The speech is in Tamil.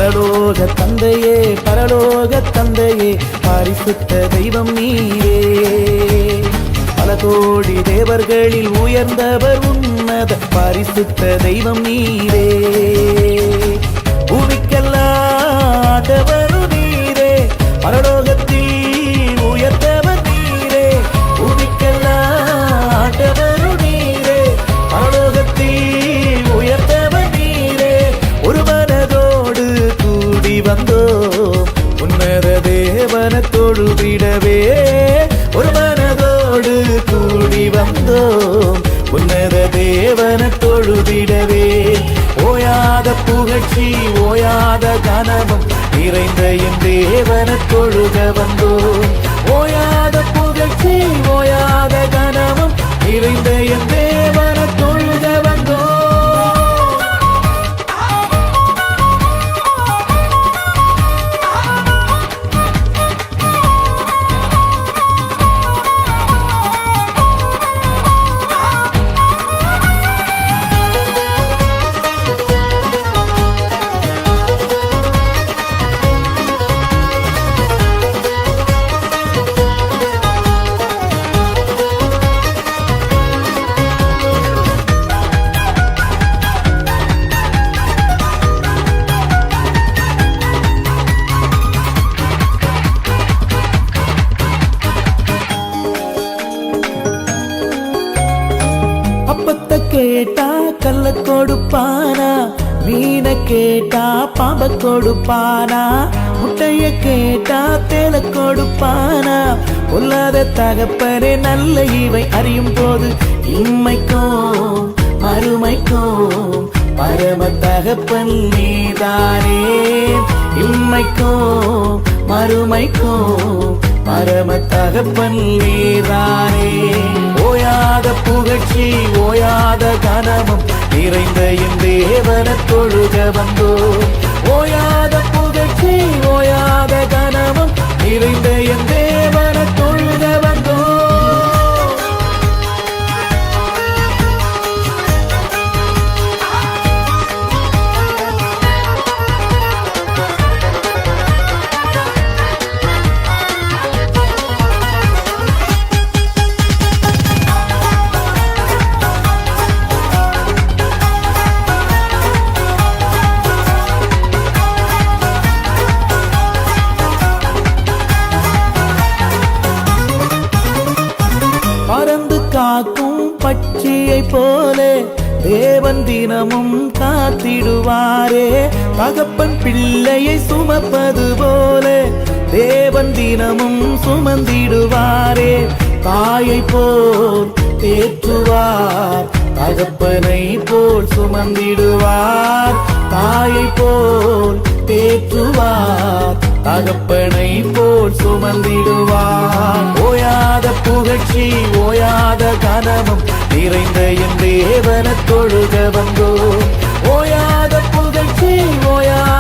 பரலோக தந்தையே பரலோக தந்தையே பரிசுத்த தெய்வம் நீரே. பல கோடி தேவர்களில் உயர்ந்தவர் உன்னத பரிசுத்த தெய்வம் நீரே. பூமிக்கெல்லாம் ஆண்டவரும் நீரே, பரலோகத்தில் உயர்ந்தவர் நீரே. பூமிக்கெல்லாம் ஆண்டவரும் நீரே, பரலோகத்தில் உயர்ந்தவர் நீரே. ஒரு மனதோடு கூடி வந்தோம் உன்னத தேவனை தொழுதிடவே. ஒரு மனதோடு கூடி வந்தோம் உன்னத தேவனை தொழுதிடவே. ஓயாத புகழ்ச்சி ஓயாத கனமும் நிறைந்த என் தேவனை தொழுக வந்தோம். ஓயாத புகழ்ச்சி ஓயாத கனமும் நிறைந்த என் தேவனை தொழுக வந்தோம். அப்பத்தை கேட்டா கல்ல கொடுப்பானா, மீன கேட்டா பாம்ப கொடுப்பானா, முட்டைய கேட்டா தேல கொடுப்பானா. பொல்லாத தகப்பனே நல்ல இவை அறியும் போது இம்மைக்கும் மறுமைக்கும் பரம தகப்பன் நீதானே. இம்மைக்கும் மறுமைக்கும் பரம தகப்பன் நீதானே. ஓயாத புகழ்ச்சி ஓயாத கனமும் நிறைந்த என் தேவனை தொழுக வந்தோம். ஓயாத புகழ்ச்சி ஓயாத கனமும் நிறைந்த என் தேவனை தொழுக வந்தோம். பறந்து காக்கும் பட்சியை போல தேவன் தினமும் காத்திடுவாரே. தகப்பன் பிள்ளையை சுமப்பது போல தேவன் தினமும் சுமந்திடுவாரே. தாயை போல் தேற்றுவார், தகப்பனை போல் சுமந்திடுவார். தாயை போல் தேற்றுவார், தகப்பனை போல் சுமந்திடுவார். ஓயாத புகழ்ச்சி ஓயாத கனமும் நிறைந்த என் தேவனை தொழுக வந்தோம். ஓயாத புகழ்ச்சி ஓயாத